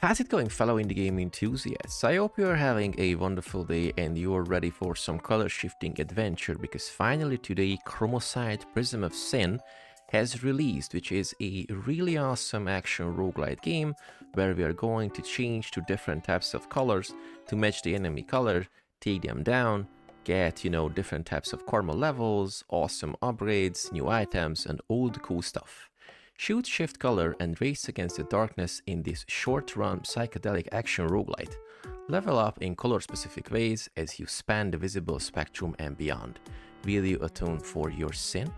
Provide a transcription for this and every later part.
How's it going, fellow indie game enthusiasts? I hope you are having a wonderful day and you are ready for some color shifting adventure, because finally today Chromocide Prism of Sin has released, which is a really awesome action roguelite game where we are going to change to different types of colors to match the enemy color, take them down, get, different types of karma levels, awesome upgrades, new items, and all the cool stuff. Shoot, shift color, and race against the darkness in this short-run psychedelic action roguelite. Level up in color-specific ways as you span the visible spectrum and beyond. Will you atone for your sin?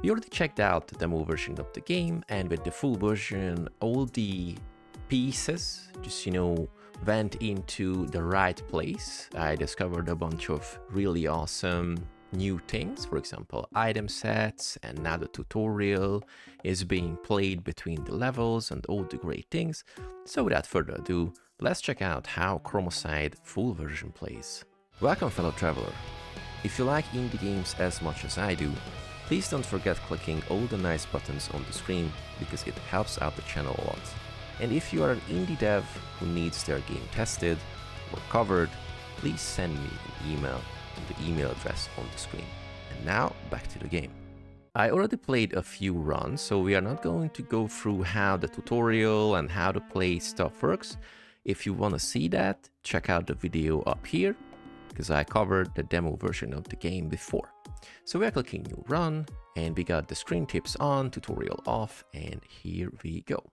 We already checked out the demo version of the game, and with the full version, all the pieces just, went into the right place. I discovered a bunch of really awesome new things, for example item sets, and now the tutorial is being played between the levels and all the great things. So without further ado, let's check out how Chromocide full version plays. Welcome, fellow traveler. If you like indie games as much as I do, please don't forget clicking all the nice buttons on the screen, because it helps out the channel a lot. And if you are an indie dev who needs their game tested or covered, please send me an email to the email address on the screen. And now back to the game. I already played a few runs, so we are not going to go through how the tutorial and how to play stuff works. If you want to see that, check out the video up here, because I covered the demo version of the game before. So we are clicking new run, and we got the screen tips on, tutorial off, and here we go.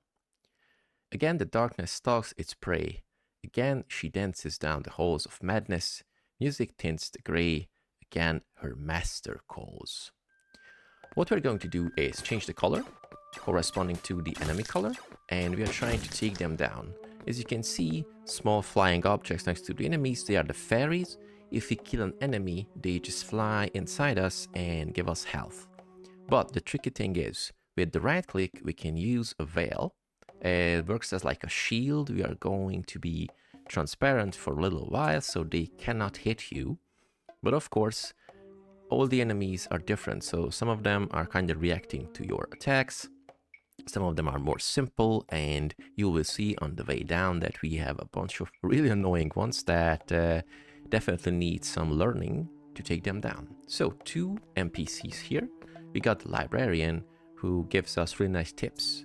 Again, the darkness stalks its prey. Again, she dances down the halls of madness. Music tints the grey. Again, her master calls. What we're going to do is change the color corresponding to the enemy color, and we are trying to take them down. As you can see, small flying objects next to the enemies, they are the fairies. If we kill an enemy, they just fly inside us and give us health. But the tricky thing is, with the right click, we can use a veil. It works as like a shield. We are going to be transparent for a little while so they cannot hit you. But of course, all the enemies are different, so some of them are kind of reacting to your attacks. Some of them are more simple, and you will see on the way down that we have a bunch of really annoying ones that definitely need some learning to take them down. So 2 NPCs here. We got the librarian, who gives us really nice tips.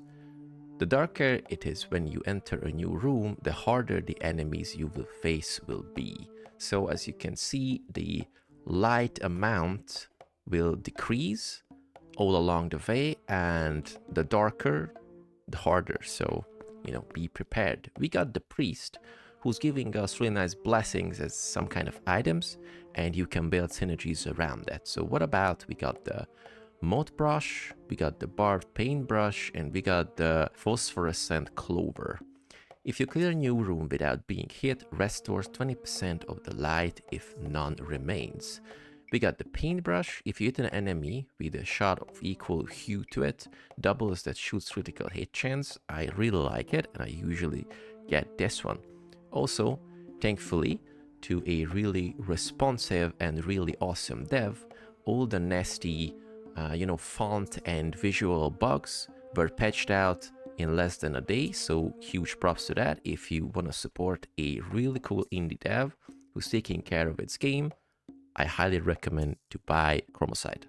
The darker it is when you enter a new room, the harder the enemies you will face will be. So as you can see, the light amount will decrease all along the way, and the darker, the harder. So, be prepared. We got the priest, who's giving us really nice blessings as some kind of items, and you can build synergies around that. So what about, we got the moth brush, we got the barbed paintbrush, and we got the phosphorescent clover. If you clear a new room without being hit, restores 20% of the light if none remains. We got the paintbrush. If you hit an enemy with a shot of equal hue to it, doubles that shoots critical hit chance. I really like it, and I usually get this one. Also, thankfully, to a really responsive and really awesome dev, all the nasty font and visual bugs were patched out in less than a day, so huge props to that. If you want to support a really cool indie dev who's taking care of its game, I highly recommend to buy Chromocide.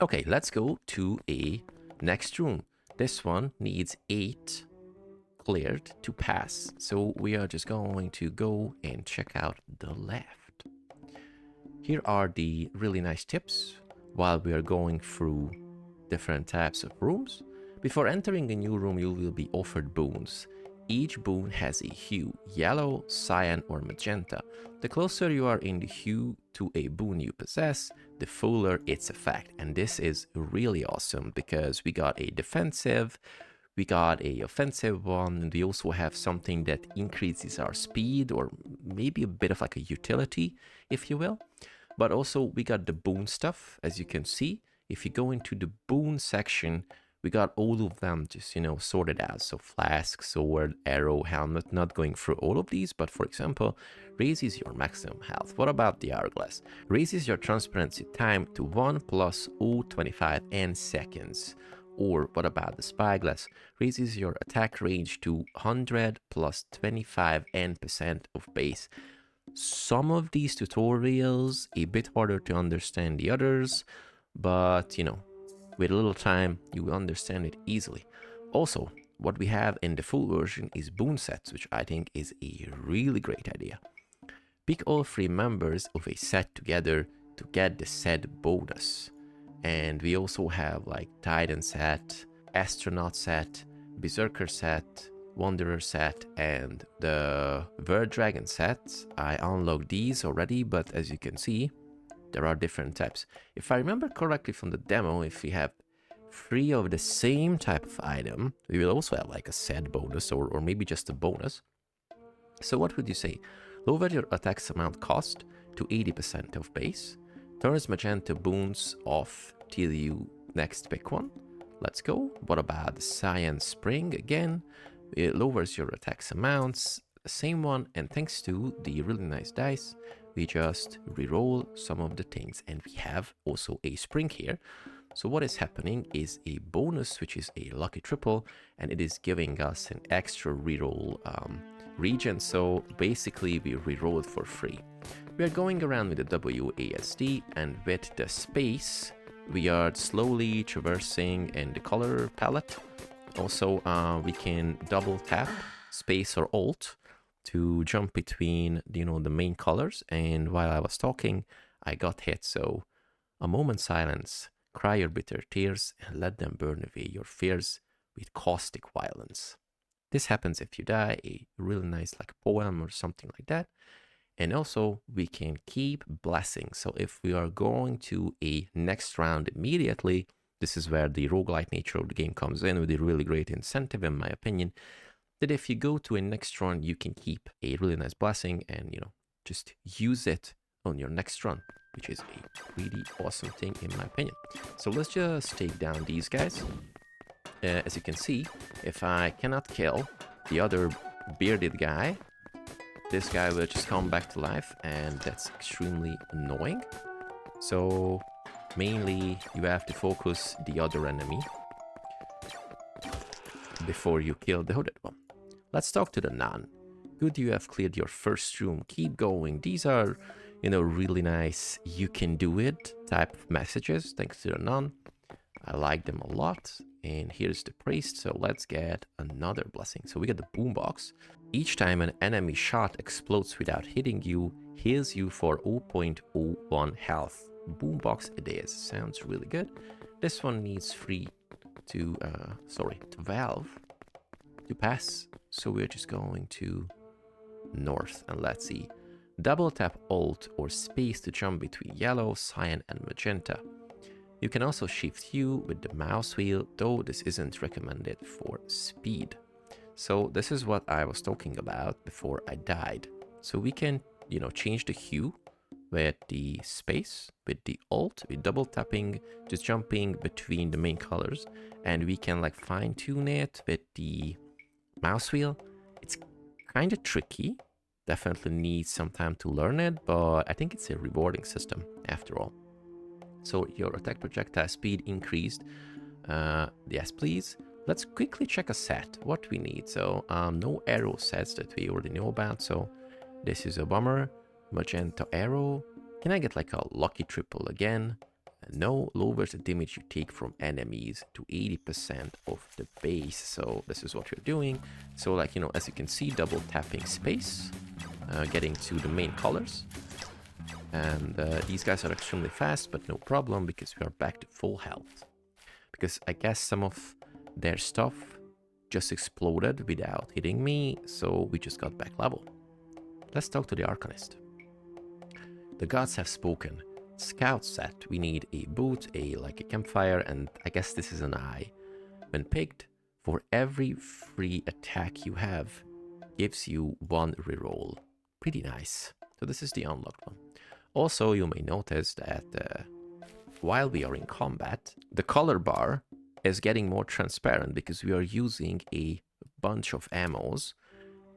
Okay, let's go to a next room. This one needs 8 cleared to pass, so we are just going to go and check out the left. Here are the really nice tips while we are going through different types of rooms. Before entering a new room, you will be offered boons. Each boon has a hue: yellow, cyan, or magenta. The closer you are in the hue to a boon you possess, the fuller its effect. And this is really awesome, because we got a defensive, we got a offensive one, and we also have something that increases our speed, or maybe a bit of like a utility, if you will. But also we got the boon stuff. As you can see, if you go into the boon section, we got all of them just, sorted out. So flask, sword, arrow, helmet. Not going through all of these, but for example, raises your maximum health. What about the hourglass? Raises your transparency time to 1 + 0.25 seconds. Or what about the Spyglass? Raises your attack range to 100 plus 25% of base. Some of these tutorials a bit harder to understand the others, but with a little time you will understand it easily. Also, what we have in the full version is boon sets, which I think is a really great idea. Pick all 3 members of a set together to get the set bonus. And we also have like Titan set, Astronaut set, Berserker set, Wanderer set, and the Verd Dragon set. I unlocked these already, but as you can see, there are different types. If I remember correctly from the demo, if we have 3 of the same type of item, we will also have like a set bonus or maybe just a bonus. So what would you say? Lower your attack's amount cost to 80% of base. Turns magenta boons off till you next pick one. Let's go. What about the Cyan Spring? Again, it lowers your attack's amounts. Same one, and thanks to the really nice dice, we just reroll some of the things. And we have also a spring here. So what is happening is a bonus, which is a lucky triple, and it is giving us an extra reroll region. So basically we reroll it for free. We are going around with the WASD, and with the space we are slowly traversing in the color palette. Also we can double tap space or alt to jump between the main colors. And while I was talking, I got hit. So a moment's silence, cry your bitter tears, and let them burn away your fears with caustic violence. This happens if you die, a really nice like poem or something like that. And also we can keep blessing. So if we are going to a next round immediately, this is where the roguelite nature of the game comes in with a really great incentive, in my opinion, that if you go to a next run, you can keep a really nice blessing and, just use it on your next run, which is a really awesome thing in my opinion. So let's just take down these guys. As you can see, if I cannot kill the other bearded guy, this guy will just come back to life, and that's extremely annoying. So mainly you have to focus the other enemy before you kill the hooded one. Let's talk to the nun. Good, you have cleared your first room. Keep going. These are, really nice you can do it type of messages thanks to the nun. I like them a lot. And here's the priest, so let's get another blessing. So we get the boombox. Each time an enemy shot explodes without hitting you, heals you for 0.01 health. Boombox it is. Sounds really good. This one needs 12 to pass. So we're just going to north, and let's see. Double tap Alt or space to jump between yellow, cyan, and magenta. You can also shift U with the mouse wheel, though this isn't recommended for speed. So this is what I was talking about before I died. So we can, change the hue with the space, with the Alt, with double tapping, just jumping between the main colors, and we can like fine tune it with the mouse wheel. It's kind of tricky, definitely needs some time to learn it, but I think it's a rewarding system after all. So your attack projectile speed increased. Yes, please. Let's quickly check a set, what we need. So no arrow sets that we already know about. So this is a bummer. Magenta arrow. Can I get like a lucky triple again? No, lowers the damage you take from enemies to 80% of the base. So this is what we're doing. So like, as you can see, double tapping space, getting to the main colors. And these guys are extremely fast, but no problem because we are back to full health. Because I guess some of their stuff just exploded without hitting me, so we just got back level. Let's talk to the Arcanist. The gods have spoken. Scout set, we need a boot, a campfire, and I guess this is an eye. When picked, for every free attack you have, gives you 1 reroll. Pretty nice. So this is the unlocked one. Also, you may notice that while we are in combat, the color bar is getting more transparent because we are using a bunch of ammos,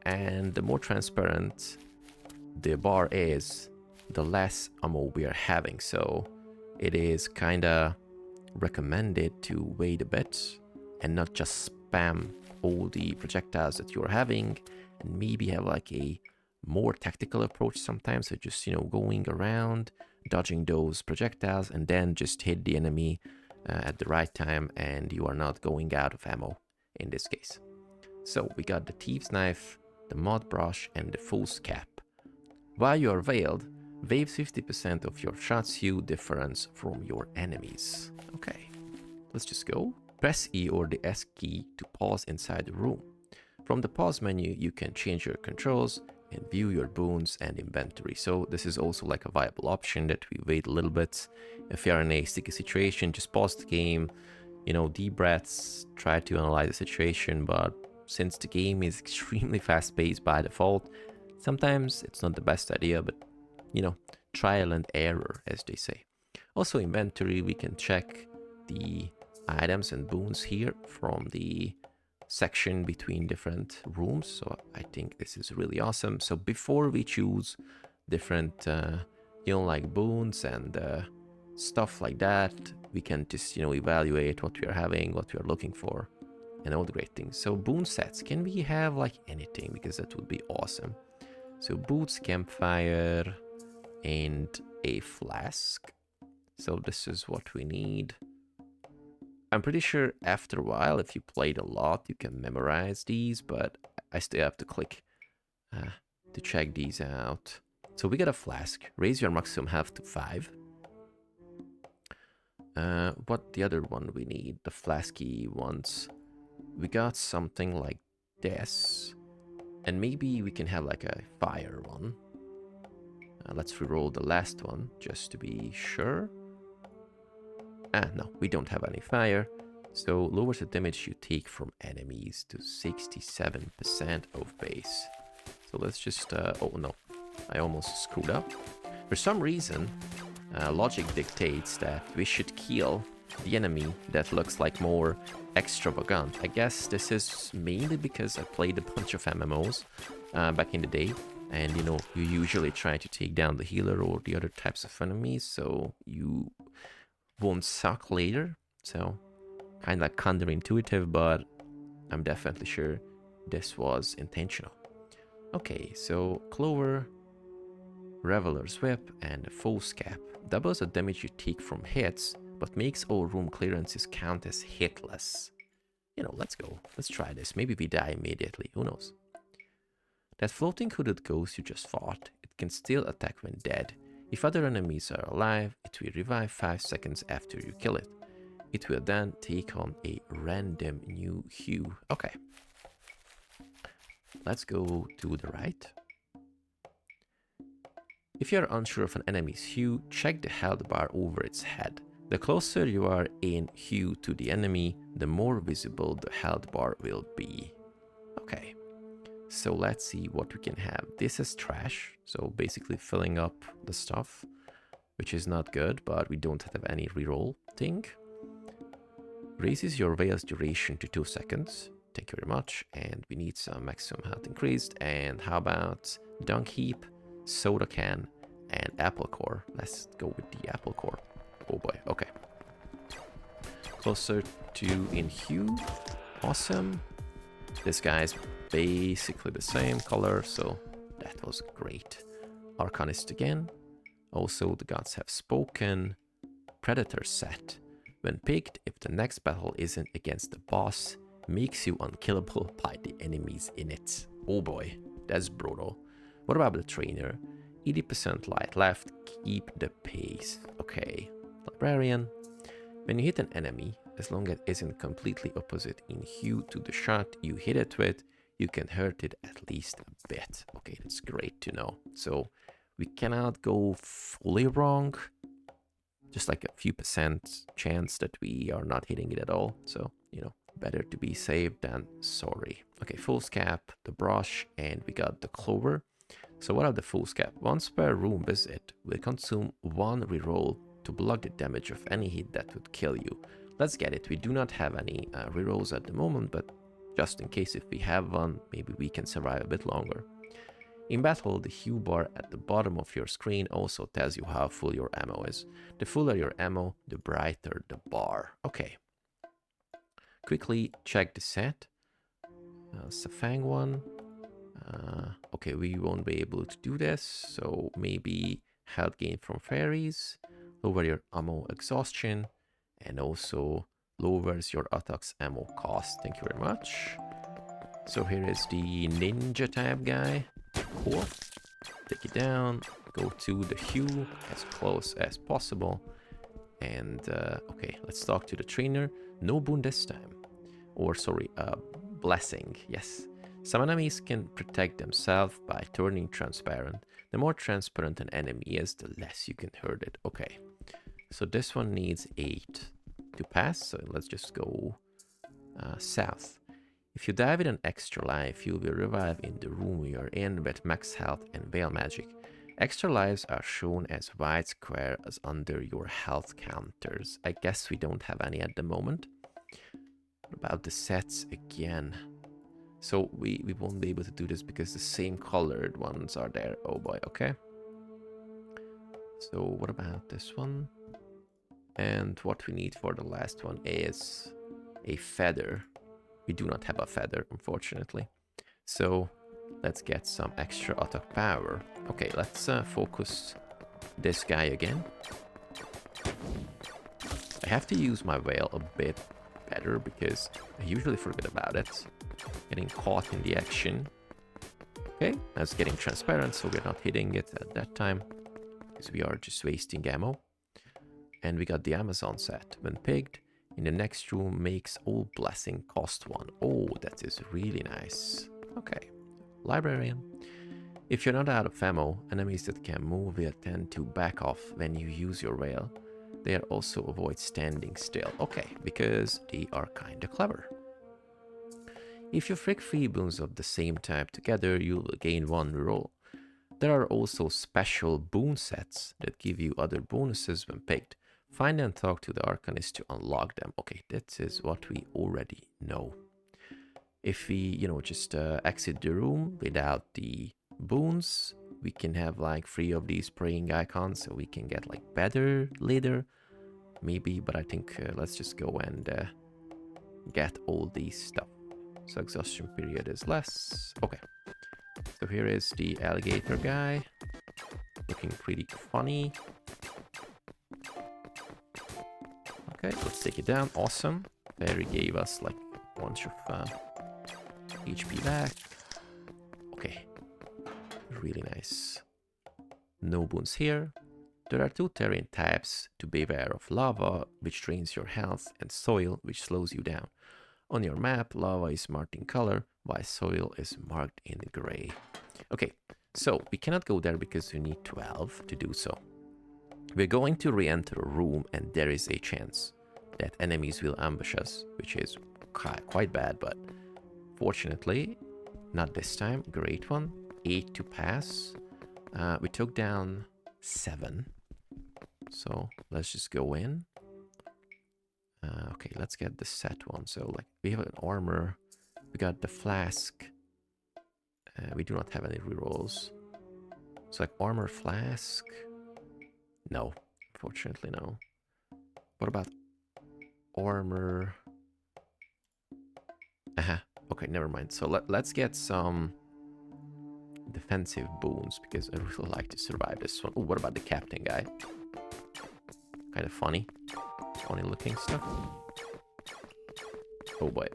and the more transparent the bar is, the less ammo we are having. So it is kind of recommended to wait a bit and not just spam all the projectiles that you're having, and maybe have like a more tactical approach sometimes. So just, going around, dodging those projectiles, and then just hit the enemy at the right time, and you are not going out of ammo in this case. So we got the Thieves' Knife, the Mud Brush, and the Fool's Cap. While you are veiled, waive 50% of your shot's hue difference from your enemies. Okay, let's just go. Press E or the S key to pause inside the room. From the pause menu, you can change your controls and view your boons and inventory. So this is also like a viable option that we wait a little bit. If you're in a sticky situation, just pause the game, deep breaths, try to analyze the situation. But since the game is extremely fast-paced by default, sometimes it's not the best idea, but trial and error, as they say. Also, inventory, we can check the items and boons here from the section between different rooms. So I think this is really awesome. So before we choose different like boons and stuff like that, we can just evaluate what we are having, what we are looking for, and all the great things. So boon sets, can we have like anything? Because that would be awesome. So boots, campfire, and a flask. So this is what we need. I'm pretty sure after a while, if you played a lot, you can memorize these, but I still have to click to check these out. So we got a flask. Raise your maximum health to 5. What the other one we need? The flasky ones. We got something like this. And maybe we can have like a fire one. Let's reroll the last one, just to be sure. No, we don't have any fire. So lowers the damage you take from enemies to 67% of base. So let's just, oh no, I almost screwed up. For some reason, logic dictates that we should kill the enemy that looks like more extravagant. I guess this is mainly because I played a bunch of MMOs back in the day. And you usually try to take down the healer or the other types of enemies, so you won't suck later. So kind of like counterintuitive, but I'm definitely sure this was intentional. Okay, so Clover, Reveler's Whip, and the Fool's Cap doubles the damage you take from hits, but makes all room clearances count as hitless. Let's go. Let's try this. Maybe we die immediately. Who knows? That floating hooded ghost you just fought, it can still attack when dead. If other enemies are alive, it will revive 5 seconds after you kill it. It will then take on a random new hue. Okay. Let's go to the right. If you are unsure of an enemy's hue, check the health bar over its head. The closer you are in hue to the enemy, the more visible the health bar will be. Okay. So let's see what we can have. This is trash, so basically filling up the stuff, which is not good, but we don't have any reroll thing. Raises your veil's duration to 2 seconds. Thank you very much. And we need some maximum health increased. And how about Dung Heap, Soda Can, and Apple Core? Let's go with the Apple Core. Oh boy, okay. Closer to in hue. Awesome. This guy's basically the same color, so that was great. Arcanist again. Also, the gods have spoken. Predator set. When picked, if the next battle isn't against the boss, makes you unkillable by the enemies in it. Oh boy, that's brutal. What about the trainer? 80% light left, keep the pace. Okay, librarian. When you hit an enemy, as long as it isn't completely opposite in hue to the shot you hit it with, you can hurt it at least a bit. Okay, that's great to know. So we cannot go fully wrong. Just like a few percent chance that we are not hitting it at all. So, better to be safe than sorry. Okay, Fool's Cap, the brush, and we got the Clover. So what are the Fool's Cap? Once per room visit will consume 1 reroll to block the damage of any hit that would kill you. Let's get it. We do not have any rerolls at the moment, but just in case if we have one, maybe we can survive a bit longer. In battle, the hue bar at the bottom of your screen also tells you how full your ammo is. The fuller your ammo, the brighter the bar. Okay. Quickly check the set. Safang one. Okay, we won't be able to do this, so maybe health gain from fairies, lower your ammo exhaustion, and also lowers your attacks ammo cost. Thank you very much. So here is the ninja type guy. Cool. Take it down, go to the hue as close as possible. And okay, let's talk to the trainer. No boon this time. Or sorry, blessing, yes. Some enemies can protect themselves by turning transparent. The more transparent an enemy is, the less you can hurt it. Okay, so this one needs 8 to pass, so let's just go south. If you die with an extra life, you'll be revived in the room you're in with max health and veil magic. Extra lives are shown as white squares under your health counters. I guess we don't have any at the moment. What about the sets again? So we won't be able to do this because the same colored ones are there. Oh boy, okay. So what about this one? And what we need for the last one is a feather. We do not have a feather, unfortunately. So let's get some extra attack power. Okay, let's focus this guy again. I have to use my veil a bit better because I usually forget about it. Getting caught in the action. Okay, that's getting transparent, so we're not hitting it at that time because we are just wasting ammo. And we got the Amazon set. When picked, in the next room makes all blessing cost 1. Oh, that is really nice. Okay, librarian. If you're not out of ammo, enemies that can move will tend to back off when you use your veil. They also avoid standing still. Okay, because they are kinda clever. If you frick 3 boons of the same type together, you'll gain 1 reroll. There are also special boon sets that give you other bonuses when picked. Find and talk to the Arcanist to unlock them. Okay, that is what we already know. If we, just exit the room without the boons, we can have like 3 of these praying icons, so we can get like better later. Maybe, but I think let's just go and get all these stuff. So exhaustion period is less. Okay. So here is the alligator guy. Looking pretty funny. Okay, let's take it down. Awesome. There he gave us like a bunch of HP back. Okay. Really nice. No boons here. There are 2 terrain types to beware of: lava, which drains your health, and soil, which slows you down. On your map, lava is marked in color, while soil is marked in gray. Okay, so we cannot go there because we need 12 to do so. We're going to re-enter a room, and there is a chance that enemies will ambush us, which is quite bad, but fortunately, not this time. Great one. 8 to pass. We took down 7. So let's just go in. Okay, let's get the set one. So like we have an armor, we got the flask. We do not have any rerolls. So like armor flask. No, unfortunately no. What about armor? Okay, never mind. So let's get some defensive boons because I really like to survive this one. Oh, what about the captain guy? Kind of funny looking stuff. Oh boy.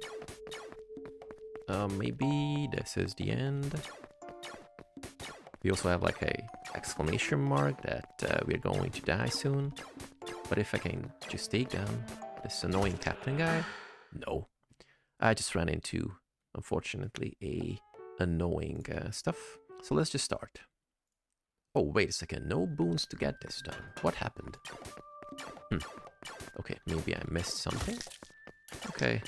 Maybe this is the end. We also have like a exclamation mark that we're going to die soon. But if I can just take down this annoying captain guy. No. I just ran into, unfortunately, a annoying stuff. So let's just start. Oh, wait a second. No boons to get this done. What happened? Okay, maybe I missed something. Okay.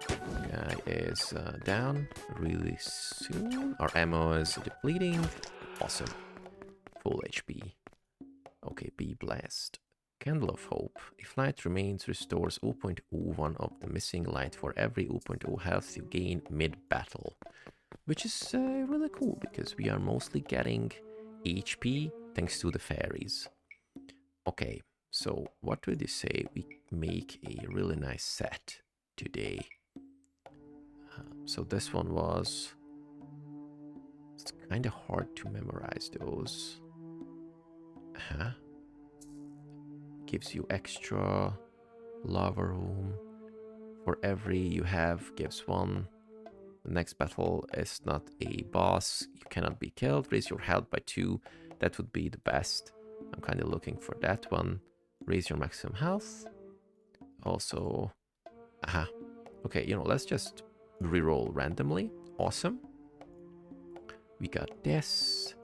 Guy is down really soon. Our ammo is depleting. Awesome. Full HP. Okay, be blessed. Candle of Hope. If light remains, restores 0.01 of the missing light for every 0.0 health you gain mid-battle. which is really cool because we are mostly getting HP thanks to the fairies. Okay, so what would you say we make a really nice set today? So this one was... It's kind of hard to memorize those. Gives you extra lava room. For every you have, gives one. The next battle is not a boss. You cannot be killed. Raise your health by 2. That would be the best. I'm kind of looking for that one. Raise your maximum health. Also... Okay, you know, let's just reroll randomly. Awesome. We got this.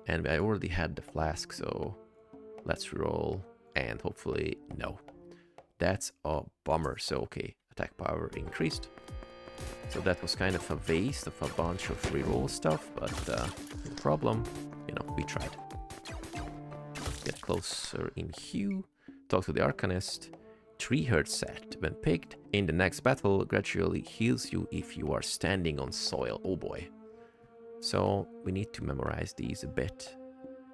And I already had the flask, so let's reroll. And hopefully, no. That's a bummer. So, okay, attack power increased. So that was kind of a waste of a bunch of reroll stuff, but no problem. You know, we tried. Get closer in hue. Talk to the Arcanist. 3 Hurt set. When picked in the next battle, gradually heals you if you are standing on soil. Oh boy. So we need to memorize these a bit.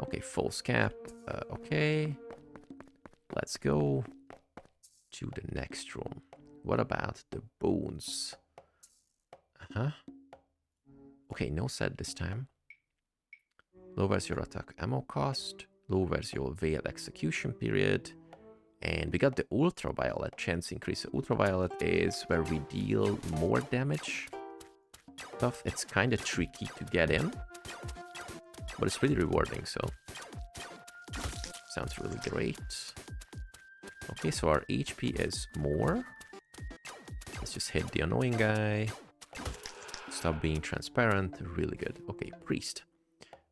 Okay, false cap. Okay. Let's go to the next room. What about the bones? Okay, no set this time. Lowers your attack ammo cost. Lowers your veil execution period. And we got the ultraviolet chance increase. So ultraviolet is where we deal more damage. Stuff. It's kind of tricky to get in, but it's really rewarding, so sounds really great. Okay, so our HP is more. Let's just hit the annoying guy. Stop being transparent. Really good. Okay, priest.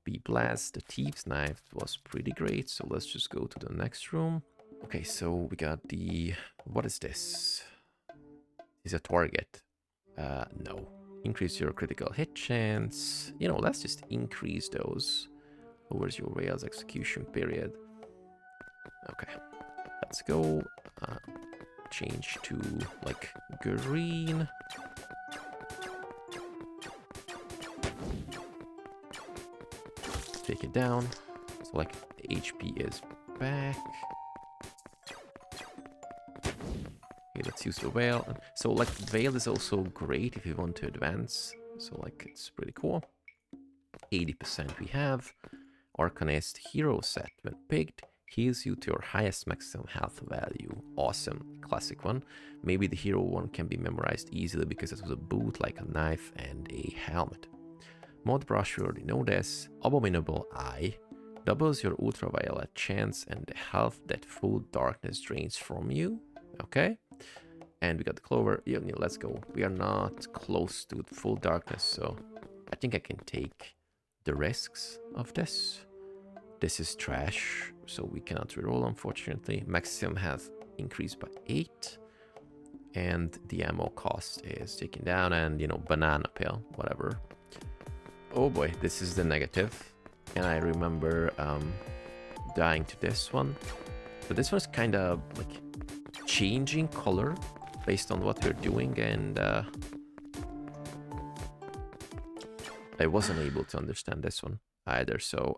Be blessed. The thief's knife was pretty great, so let's just go to the next room. Okay, so we got the... What is this? Is a target? No. Increase your critical hit chance. You know, let's just increase those. Lowers your rails execution period. Okay, let's go. Change to, like, green. Take it down. So, like, the HP is back. Okay, let's use the veil. So, like, veil is also great if you want to advance. So, like, it's pretty cool. 80% we have. Arcanist hero set. When picked, heals you to your highest maximum health value. Awesome. Classic one. Maybe the hero one can be memorized easily because it was a boot, like a knife, and a helmet. Mod brush, we already know this. Abominable Eye. Doubles your ultraviolet chance and the health that full darkness drains from you. Okay. And we got the clover. Yeah, let's go. We are not close to full darkness, so I think I can take the risks of this. This is trash, so we cannot reroll, unfortunately. Maximum health increased by 8. And the ammo cost is taken down, and, you know, banana peel, whatever. Oh boy, this is the negative. And I remember dying to this one. But this one's kind of, like, changing color based on what we're doing, and I wasn't able to understand this one either. So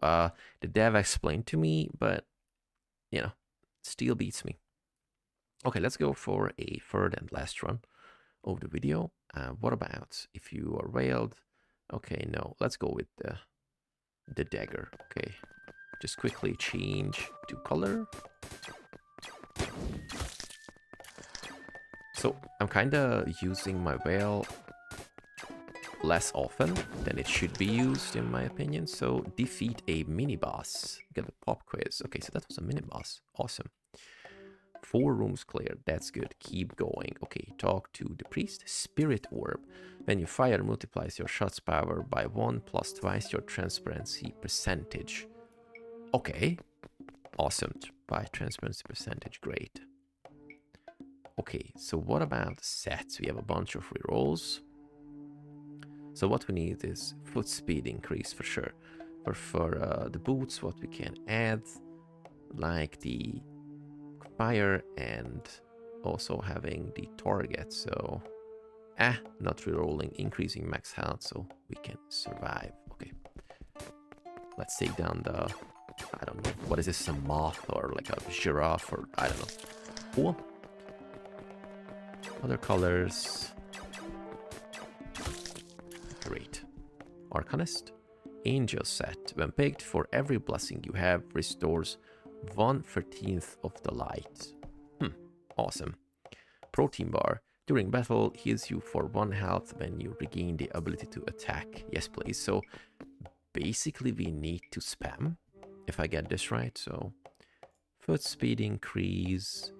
the dev explained to me, but, you know, still beats me. Okay, let's go for a third and last run of the video. What about if you are veiled? Okay, no, let's go with the dagger. Okay, just quickly change to color. So I'm kind of using my veil less often than it should be used, in my opinion. So defeat a mini-boss. Get the pop quiz. Okay, so that was a mini-boss. Awesome. 4 rooms cleared. That's good. Keep going. Okay, talk to the priest. Spirit orb. When you fire, multiplies your shot's power by 1 plus twice your transparency percentage. Okay. Awesome. By transparency percentage. Great. Okay, so what about sets? We have a bunch of rerolls. So what we need is foot speed increase for sure. For the boots, what we can add, like the fire and also having the target. So Not rerolling, increasing max health so we can survive. Okay. Let's take down the, I don't know, what is this, a moth or like a giraffe or I don't know. Cool. Other colors. Great. Arcanist. Angel set. When picked, for every blessing you have, restores 1/13 of the light. Awesome. Protein bar. During battle, heals you for 1 health when you regain the ability to attack. Yes, please. So basically we need to spam, if I get this right. So foot speed increase.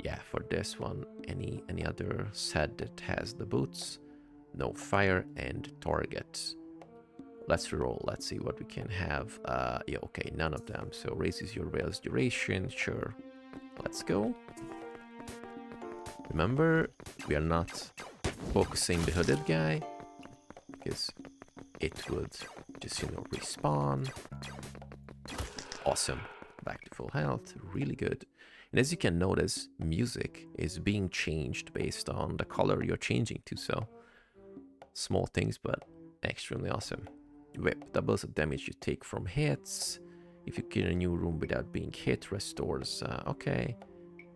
Yeah, for this one, any other set that has the boots. No fire and target. Let's reroll. Let's see what we can have. Yeah, okay, none of them. So raises your rail's duration. Sure. Let's go. Remember, we are not focusing the hooded guy because it would just, you know, respawn. Awesome. Back to full health. Really good. And as you can notice, music is being changed based on the color you're changing to. So small things, but extremely awesome. Whip doubles the damage you take from hits. If you kill a new room without being hit, restores. Okay.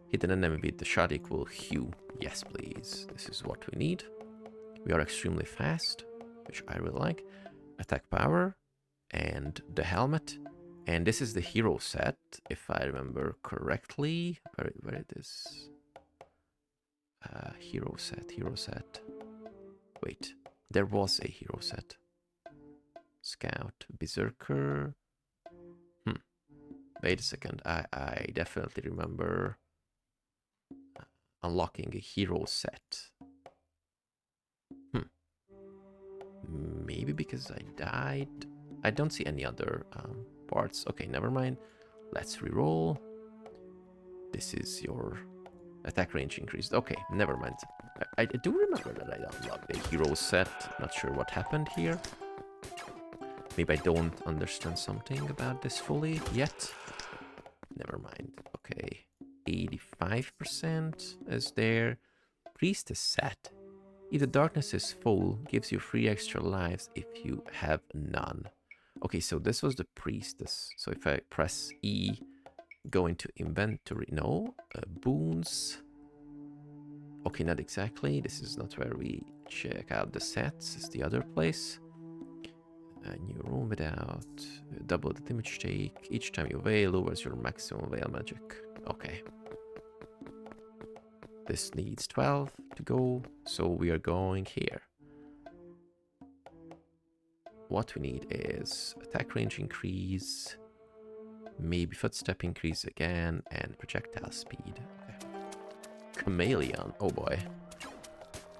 Hit an enemy with the shot equal hue. Yes, please. This is what we need. We are extremely fast, which I really like. Attack power and the helmet. And this is the hero set, if I remember correctly. Where it is? Hero set. Wait, there was a hero set. Scout, Berserker. Wait a second. I definitely remember unlocking a hero set. Maybe because I died. I don't see any other parts. Okay, never mind. Let's reroll. This is your attack range increased. Okay, never mind. I do remember that I unlocked a hero set. Not sure what happened here. Maybe I don't understand something about this fully yet. Never mind. Okay, 85% is there. Priestess set. If the darkness is full, gives you 3 extra lives if you have none. Okay, so this was the priestess. So if I press E, go into inventory. No, boons. Okay, not exactly. This is not where we check out the sets. It's the other place. A new room without double the damage take. Each time you veil lowers your maximum veil magic. Okay. This needs 12 to go, so we are going here. What we need is attack range increase, maybe footstep increase again, and projectile speed. Okay. Chameleon, oh boy.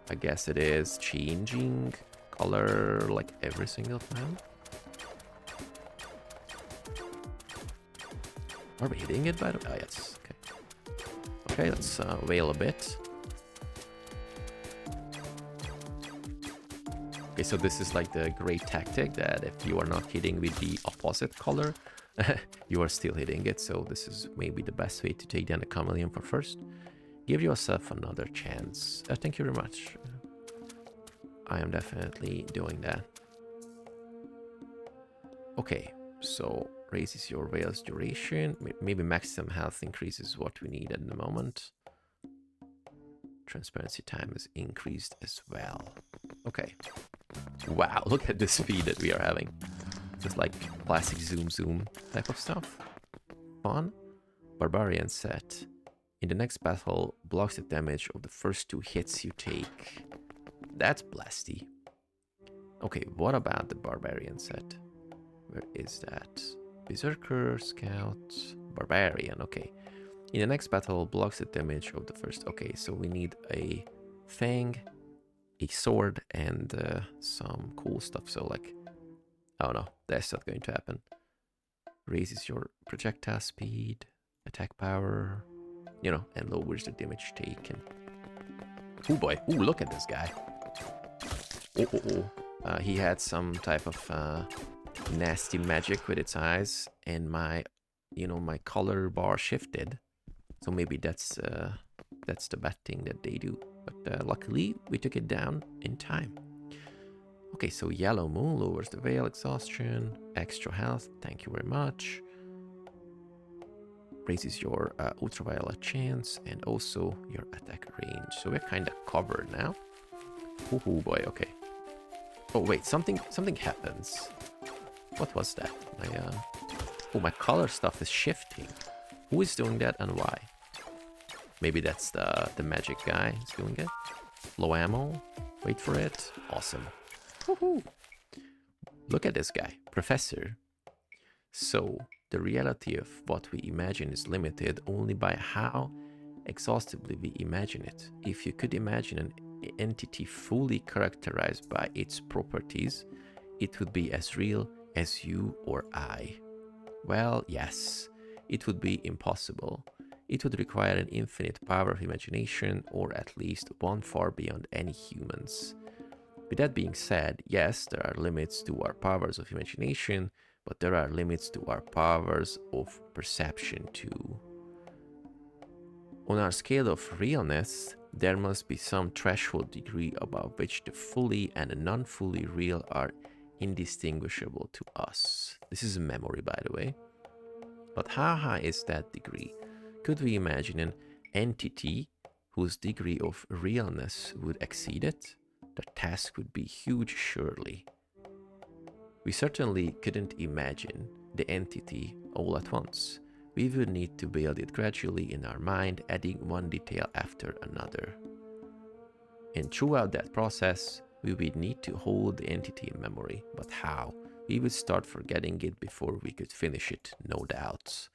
I guess it is changing color like every single time. Are we hitting it by the way? Oh, yes. Okay, let's veil a bit. Okay, so this is like the great tactic that if you are not hitting with the opposite color, you are still hitting it. So this is maybe the best way to take down the chameleon for first. Give yourself another chance. Thank you very much. I am definitely doing that. Okay, so raises your veil's duration. Maybe maximum health increases what we need at the moment. Transparency time is increased as well. Okay. Wow, look at the speed that we are having. Just like classic zoom type of stuff. Fun. Barbarian set. In the next battle, blocks the damage of the first 2 hits you take. That's blasty. Okay, what about the Barbarian set? Where is that? Berserker, Scout, Barbarian, okay. In the next battle, blocks the damage of the first... Okay, so we need a fang, a sword, and some cool stuff. So like... Oh no, that's not going to happen. Raises your projectile speed, attack power, you know, and lowers the damage taken. Oh boy, ooh, look at this guy. He had some type of nasty magic with its eyes, and my, you know, my color bar shifted. So maybe that's the bad thing that they do. But luckily, we took it down in time. Okay, so Yellow Moon lowers the veil exhaustion, extra health, thank you very much. Raises your ultraviolet chance and also your attack range. So we're kind of covered now. Oh boy, okay. Oh wait, something happens. What was that? My color stuff is shifting. Who is doing that and why? Maybe that's the magic guy who's doing it. Low ammo. Wait for it. Awesome. Woohoo! Look at this guy, Professor. So, the reality of what we imagine is limited only by how exhaustively we imagine it. If you could imagine an entity fully characterized by its properties, it would be as real as you or I. Well, yes, it would be impossible. It would require an infinite power of imagination, or at least one far beyond any humans. With that being said, yes, there are limits to our powers of imagination, but there are limits to our powers of perception too. On our scale of realness, there must be some threshold degree above which the fully and the non-fully real are indistinguishable to us. This is a memory, by the way. But how high is that degree? Could we imagine an entity whose degree of realness would exceed it? The task would be huge, surely. We certainly couldn't imagine the entity all at once. We would need to build it gradually in our mind, adding one detail after another. And throughout that process, we would need to hold the entity in memory. But how? We would start forgetting it before we could finish it, no doubts.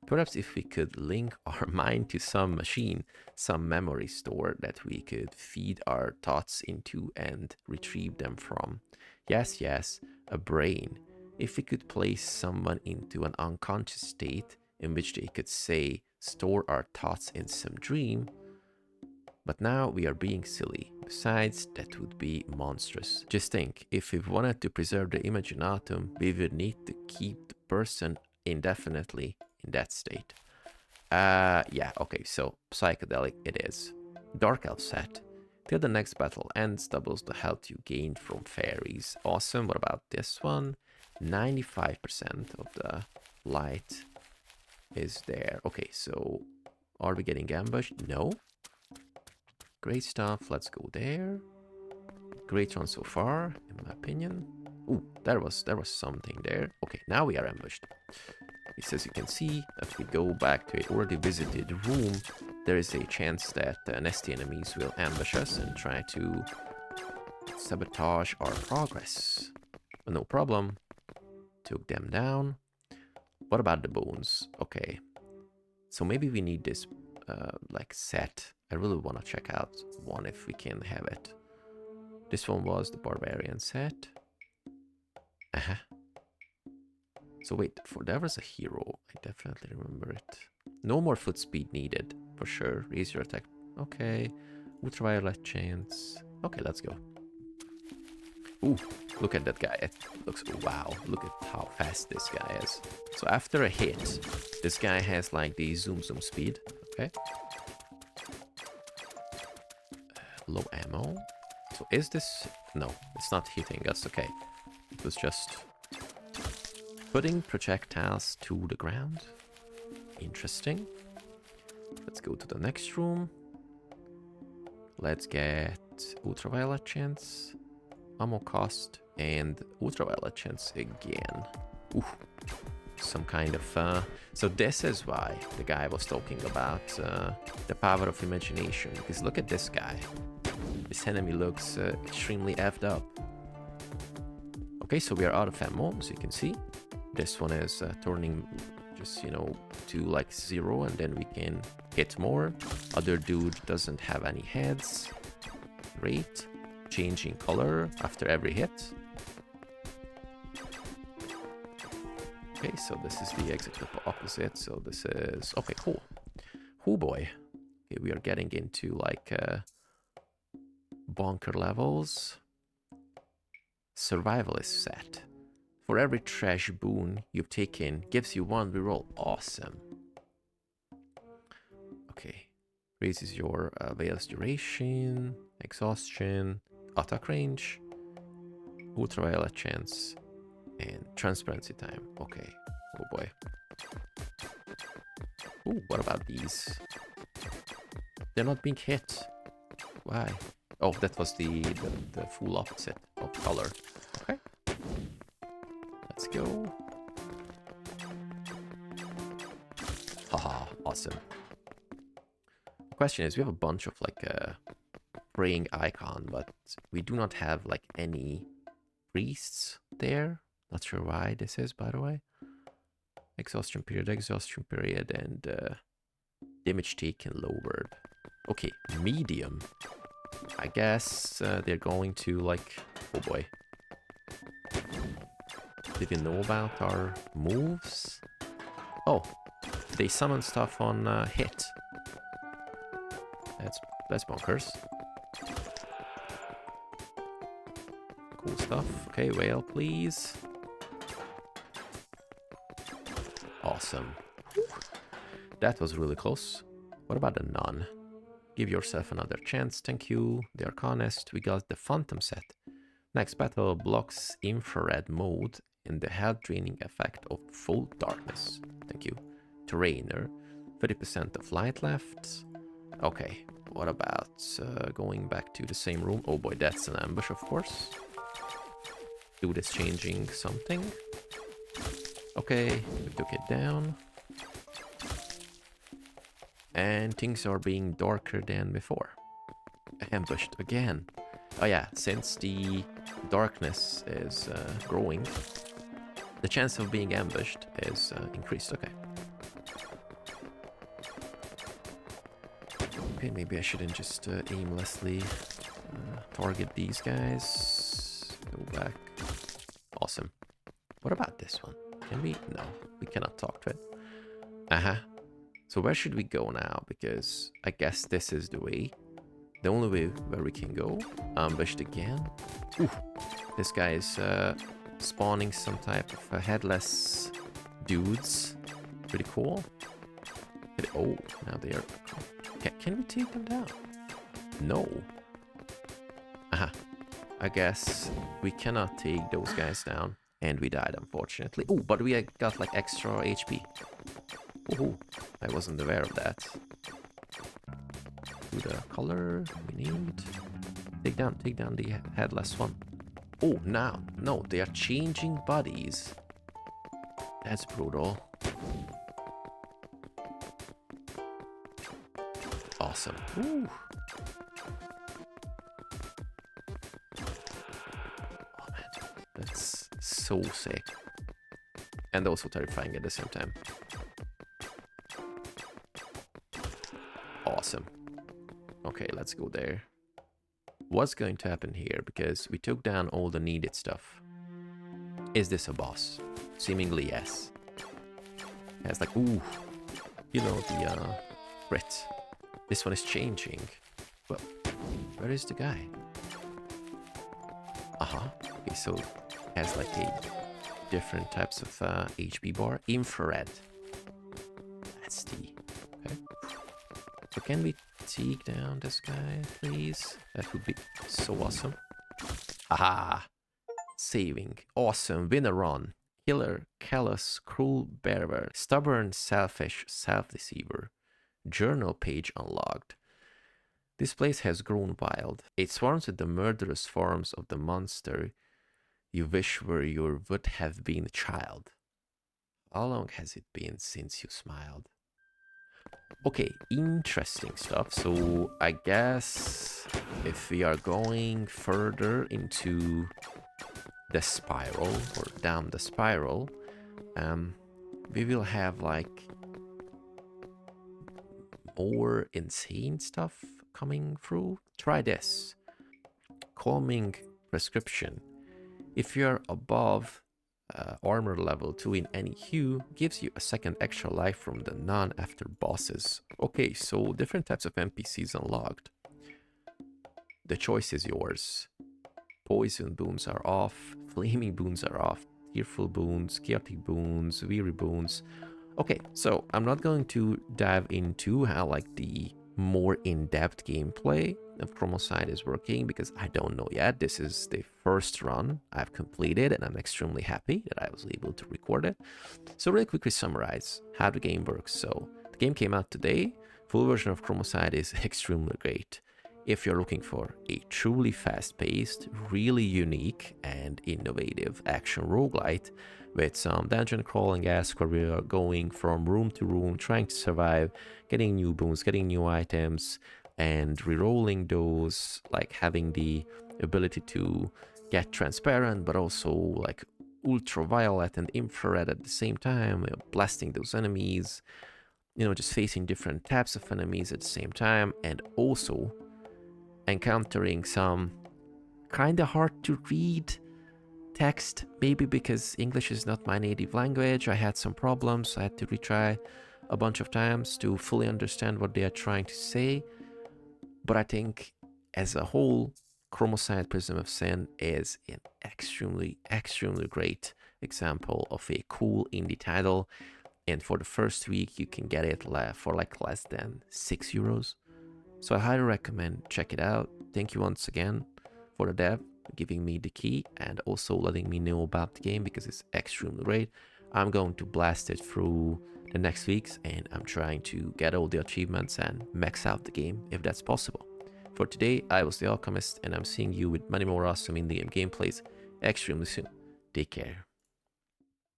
Perhaps if we could link our mind to some machine, some memory store that we could feed our thoughts into and retrieve them from. Yes, a brain. If we could place someone into an unconscious state in which they could, say, store our thoughts in some dream. But now we are being silly. Besides, that would be monstrous. Just think, if we wanted to preserve the imaginatum, we would need to keep the person indefinitely in that state. Yeah, okay, so psychedelic it is. Dark Elf set. Till the next battle ends, doubles the health you gained from fairies. Awesome, what about this one? 95% of the light is there. Okay, so are we getting ambushed? No. Great stuff, let's go there. Great run so far, in my opinion. Ooh, there was something there. Okay, now we are ambushed. As you can see, if we go back to a already visited room, there is a chance that nasty enemies will ambush us and try to sabotage our progress. But no problem. Took them down. What about the bones? Okay. So maybe we need this like set. I really want to check out one if we can have it. This one was the barbarian set. So wait, there was a hero. I definitely remember it. No more foot speed needed, for sure. Raise your attack. Okay. Ultraviolet chance. Okay, let's go. Ooh, look at that guy. It looks, wow, look at how fast this guy is. So after a hit, this guy has like the zoom speed. Okay. Low ammo. So is this... No, it's not hitting us. Okay. It was just putting projectiles to the ground. Interesting. Let's go to the next room. Let's get ultraviolet chance, ammo cost, and ultraviolet chance again. Ooh, some kind of... So this is why the guy was talking about the power of imagination. Because look at this guy. This enemy looks extremely effed up. Okay, so we are out of ammo, as you can see. This one is turning just, you know, to like 0, and then we can hit more. Other dude doesn't have any heads. Great. Changing color after every hit. Okay, so this is the exact opposite. So this is... Okay, cool. Oh boy. Okay, we are getting into like bunker levels. Survivalist set. For every trash boon you've taken, gives you one reroll. Awesome. Okay. Raises your Veil's duration, exhaustion, attack range, ultraviolet chance, and transparency time. Okay. Oh boy. Ooh, what about these? They're not being hit. Why? Oh, that was the full opposite of color. Okay. Let's go. Haha, awesome. The question is, we have a bunch of like praying icon, but we do not have like any priests there. Not sure why this is, by the way. Exhaustion period, and damage taken lowered. Okay, medium. I guess they're going to like... Oh boy. Did you know about our moves? Oh, they summon stuff on hit. That's bonkers. Cool stuff. Okay, whale, please. Awesome. That was really close. What about the nun? Give yourself another chance, thank you. The Arcanist, we got the Phantom set. Next battle blocks infrared mode and the health draining effect of full darkness. Thank you. Trainer, 30% of light left. Okay, what about going back to the same room? Oh boy, that's an ambush, of course. Dude is changing something. Okay, we took it down. And things are being darker than before. Ambushed again. Oh yeah, since the darkness is growing, the chance of being ambushed is increased. Okay. Okay, maybe I shouldn't just aimlessly target these guys. Go back. Awesome. What about this one? Can we? No, we cannot talk to it. Uh-huh. So where should we go now? Because I guess this is the way. The only way where we can go. Ambushed again. Ooh, this guy is spawning some type of headless dudes. Pretty cool. Oh, now they are... Can we take them down? No. Aha. I guess we cannot take those guys down. And we died, unfortunately. Oh, but we got like extra HP. Ooh, I wasn't aware of that. Do the color we need. Take down the headless one. Oh, now, no, they are changing bodies. That's brutal. Awesome. Ooh. Oh man, that's so sick. And also terrifying at the same time. Awesome. Okay, let's go there. What's going to happen here? Because we took down all the needed stuff. Is this a boss? Seemingly yes. Yeah, it's like, ooh, you know, the crit. This one is changing. Well, where is the guy? Uh-huh. Okay, so it has like a different types of HP bar. Infrared. That's the... Okay. So can we take down this guy, please? That would be so awesome. Aha! Saving. Awesome. Win a run. Killer, callous, cruel bearer, stubborn, selfish, self-deceiver. Journal page unlocked. This place has grown wild. It swarms with the murderous forms of the monster you wish were your would have been child. How long has it been since you smiled? Okay, interesting stuff. So I guess if we are going further into the spiral or down the spiral, we will have like more insane stuff coming through. Try this. Calming prescription. If you're above armor level 2 in any hue, gives you a second extra life from the nun after bosses. Okay, so different types of NPCs unlocked. The choice is yours. Poison boons are off, flaming boons are off, tearful boons, chaotic boons, weary boons. Okay, so I'm not going to dive into how like the more in-depth gameplay of Chromocide is working, because I don't know yet. This is the first run I've completed, and I'm extremely happy that I was able to record it. So really quickly summarize how the game works. So the game came out today. Full version of Chromocide is extremely great. If you're looking for a truly fast-paced, really unique and innovative action roguelite with some dungeon crawling-esque where we are going from room to room, trying to survive, getting new boons, getting new items, and rerolling those, like having the ability to get transparent, but also like ultraviolet and infrared at the same time, blasting those enemies, just facing different types of enemies at the same time, and also encountering some kind of hard to read text, maybe because English is not my native language. I had some problems. I had to retry a bunch of times to fully understand what they are trying to say. But I think as a whole, Chromocide Prism of Sin is an extremely, extremely great example of a cool indie title. And for the first week, you can get it for like less than €6. So I highly recommend check it out. Thank you once again for the dev giving me the key and also letting me know about the game, because it's extremely great. I'm going to blast it through the next weeks, and I'm trying to get all the achievements and max out the game if that's possible. For today, I was the Alchemist, and I'm seeing you with many more awesome indie game gameplays extremely soon. Take care.